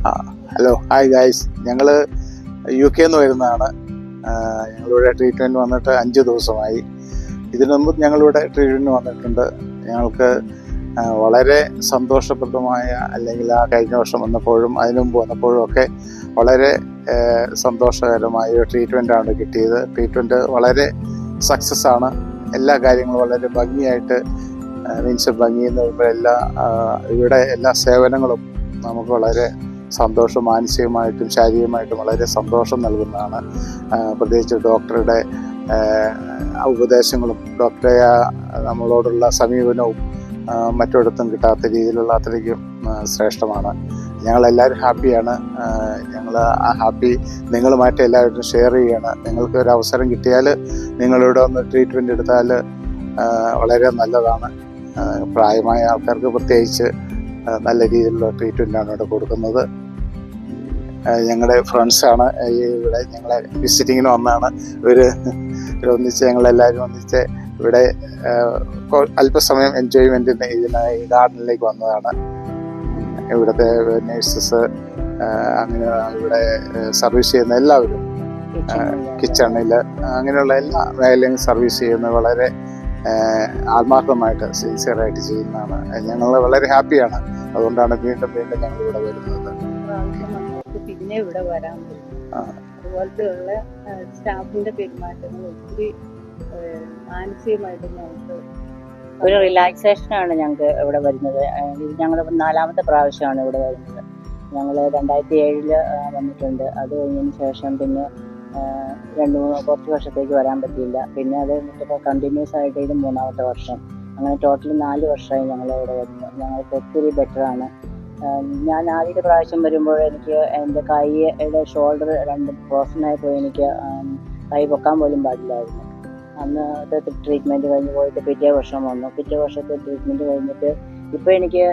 Hello, hi guys. ഞങ്ങൾ UK നിന്ന് വരുന്നതാണ്. ഞങ്ങളിവിടെ ട്രീറ്റ്മെൻറ്റ് വന്നിട്ട് 5 ദിവസമായി. ഇതിനു മുമ്പ് ഞങ്ങളിവിടെ ട്രീറ്റ്മെൻറ്റ് വന്നിട്ടുണ്ട്. ഞങ്ങൾക്ക് വളരെ സന്തോഷപ്രദമായ, അല്ലെങ്കിൽ ആ കഴിഞ്ഞ വർഷം വന്നപ്പോഴും അതിനു മുമ്പ് വന്നപ്പോഴും ഒക്കെ വളരെ സന്തോഷകരമായ ഒരു ട്രീറ്റ്മെൻറ്റാണ് കിട്ടിയത്. ട്രീറ്റ്മെൻറ്റ് വളരെ സക്സസ് ആണ്. എല്ലാ കാര്യങ്ങളും വളരെ ഭംഗിയായിട്ട്, മീൻസ് ഭംഗി എന്ന് പറയുമ്പോൾ ഇവിടെ എല്ലാ സേവനങ്ങളും നമുക്ക് വളരെ സന്തോഷം, മാനസികമായിട്ടും ശാരീരികമായിട്ടും വളരെ സന്തോഷം നൽകുന്നതാണ്. പ്രത്യേകിച്ച് ഡോക്ടറുടെ ഉപദേശങ്ങളും ഡോക്ടറെ നമ്മളോടുള്ള സമീപനവും മറ്റൊരിടത്തും കിട്ടാത്ത രീതിയിലുള്ള അത്രയ്ക്കും ശ്രേഷ്ഠമാണ്. ഞങ്ങളെല്ലാവരും ഹാപ്പിയാണ്. ഞങ്ങൾ ആ ഹാപ്പി നിങ്ങളുമായിട്ട് എല്ലാവരും ഷെയർ ചെയ്യുകയാണ്. നിങ്ങൾക്ക് ഒരു അവസരം കിട്ടിയാൽ നിങ്ങളിവിടെ ഒന്ന് ട്രീറ്റ്മെൻറ്റ് എടുത്താൽ വളരെ നല്ലതാണ്. പ്രായമായ ആൾക്കാർക്ക് പ്രത്യേകിച്ച് നല്ല രീതിയിലുള്ള ട്രീറ്റ്മെൻറ്റാണ് ഇവിടെ കൊടുക്കുന്നത്. ഞങ്ങളുടെ ഫ്രണ്ട്സാണ് ഇവിടെ ഞങ്ങളെ വിസിറ്റിങ്ങിന് വന്നതാണ്. ഒന്നിച്ച് ഞങ്ങളെല്ലാവരും ഒന്നിച്ച് ഇവിടെ അല്പസമയം എൻജോയ്മെൻറ്റിന് ഇതിനായി ഗാർഡനിലേക്ക് വന്നതാണ്. ഇവിടുത്തെ നേഴ്സസ്, അങ്ങനെ ഇവിടെ സർവീസ് ചെയ്യുന്ന എല്ലാവരും, കിച്ചണിൽ അങ്ങനെയുള്ള എല്ലാ മേഖലയും സർവീസ് ചെയ്യുന്ന വളരെ ആത്മാർത്ഥമായിട്ട് സിൻസിയറായിട്ട് ചെയ്യുന്നതാണ്. ഞങ്ങൾ വളരെ ഹാപ്പിയാണ്. അതുകൊണ്ടാണ് വീണ്ടും വീണ്ടും ഞങ്ങൾ ഇവിടെ വരുന്നത്. പിന്നെ ഇവിടെ വരാൻ അതുപോലത്തെയുള്ള സ്റ്റാഫിന്റെ പെരുമാറ്റങ്ങൾ ഒത്തിരി മാനസികമായിട്ട് ഞങ്ങൾക്ക് ഒരു റിലാക്സേഷനാണ് ഞങ്ങൾക്ക് ഇവിടെ വരുന്നത്. ഞങ്ങളുടെ 4ാമത്തെ പ്രാവശ്യമാണ് ഇവിടെ വരുന്നത്. ഞങ്ങൾ 2007 വന്നിട്ടുണ്ട്. അത് കഴിഞ്ഞതിന് ശേഷം പിന്നെ കുറച്ച് വർഷത്തേക്ക് വരാൻ പറ്റിയില്ല. പിന്നെ അത് കഴിഞ്ഞിട്ടിപ്പോൾ കണ്ടിന്യൂസ് ആയിട്ട് ഇത് 3ാമത്തെ വർഷം. അങ്ങനെ ടോട്ടൽ 4 വർഷമായി ഞങ്ങൾ ഇവിടെ വരുന്നു. ഞങ്ങൾക്ക് ഒത്തിരി ബെറ്ററാണ്. ഞാൻ ആദ്യത്തെ പ്രാവശ്യം വരുമ്പോൾ എനിക്ക് എൻ്റെ കൈയുടെ ഷോൾഡർ രണ്ടും ഫ്രോസണായി പോയി. എനിക്ക് കൈ പൊക്കാൻ പോലും പാടില്ലായിരുന്നു. അന്നത്തെ ട്രീറ്റ്മെൻറ്റ് കഴിഞ്ഞ് പോയിട്ട് പിറ്റേ വർഷം വന്നു. പിറ്റേ വർഷത്തെ ട്രീറ്റ്മെൻറ്റ് കഴിഞ്ഞിട്ട് ഇപ്പോൾ എനിക്ക്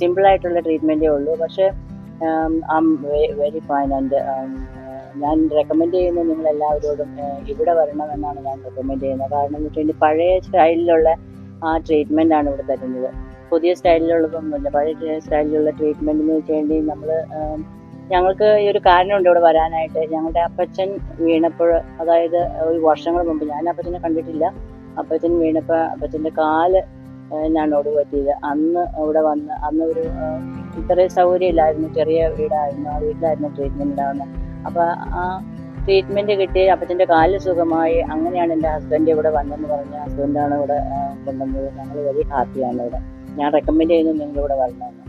സിമ്പിളായിട്ടുള്ള ട്രീറ്റ്മെൻറ്റേ ഉള്ളൂ. പക്ഷേ വെരി ഫൈൻ. ആൻഡ് ഞാൻ റെക്കമെൻഡ് ചെയ്യുന്നത് നിങ്ങളെല്ലാവരോടും ഇവിടെ വരണമെന്നാണ് ഞാൻ റെക്കമെൻഡ് ചെയ്യുന്നത്. കാരണം എന്ന് വെച്ചാൽ പഴയ സ്റ്റൈലിലുള്ള ആ ട്രീറ്റ്മെൻറ്റാണ് ഇവിടെ തരുന്നത്. പുതിയ സ്റ്റൈലിലുള്ളതൊന്നുമില്ല. പഴയ സ്റ്റൈലിലുള്ള ട്രീറ്റ്മെൻറ്റ് എന്ന് വെച്ച് കഴിഞ്ഞാൽ ഞങ്ങൾക്ക് ഈ ഒരു കാരണമുണ്ട് ഇവിടെ വരാനായിട്ട്. ഞങ്ങളുടെ അപ്പച്ചൻ വീണപ്പോൾ, അതായത് ഒരു വർഷങ്ങൾ മുമ്പ്, ഞാൻ അപ്പച്ചനെ കണ്ടിട്ടില്ല. അപ്പച്ചൻ വീണപ്പോൾ അപ്പച്ചൻ്റെ കാല് ഞാൻ ഒടിവ് പറ്റിയത്. അന്ന് ഇവിടെ വന്ന് അന്ന് ഒരു ഇത്രയും സൗകര്യം ഇല്ലായിരുന്നു, ചെറിയ വീടായിരുന്നു. ആ വീട്ടിലായിരുന്നു ട്രീറ്റ്മെൻറ്റ് ഉണ്ടാകുന്നത്. അപ്പോൾ ആ ട്രീറ്റ്മെൻറ്റ് കിട്ടി അപ്പച്ചൻ്റെ കാല് സുഖമായി. അങ്ങനെയാണ് എൻ്റെ ഹസ്ബൻഡ് ഇവിടെ വന്നെന്ന് പറഞ്ഞ ഹസ്ബൻഡാണ് ഇവിടെ കൊണ്ടുവന്നത്. ഞങ്ങൾ വെരി ഹാപ്പിയാണ് ഇവിടെ. ഞാൻ റെക്കമെൻഡ് ചെയ്യുന്നു നിങ്ങളിവിടെ വരണമെന്ന്.